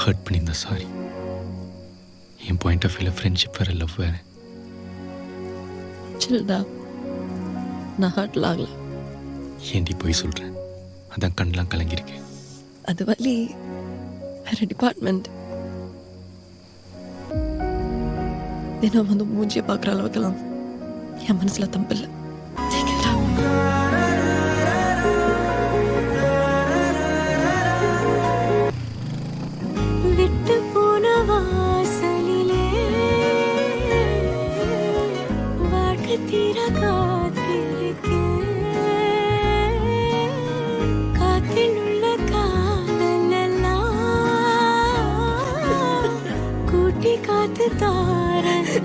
Hurt பண்ணியிருந்தா sorry. N point of வியூவில் friendship வேறு, லவ் வேறு. சில்டா, நான் ஹர்ட்ல ஆகல. ஏன்டி போய் சொல்கிறேன்? அதான் கண்ணெலாம் கலங்கியிருக்கு. அது வழி வேற டிபார்ட்மெண்ட். தினம் வந்து மூஞ்சியை பார்க்குற அளவுக்கெல்லாம் என் மனசுல தம்பில்லை. விட்டு போன வாசலிலே வாழ்க்கை தீர காத்திருக்கேன். காத்தில் உள்ள காதல் எல்லாம் கூட்டி காத்து தாரன்.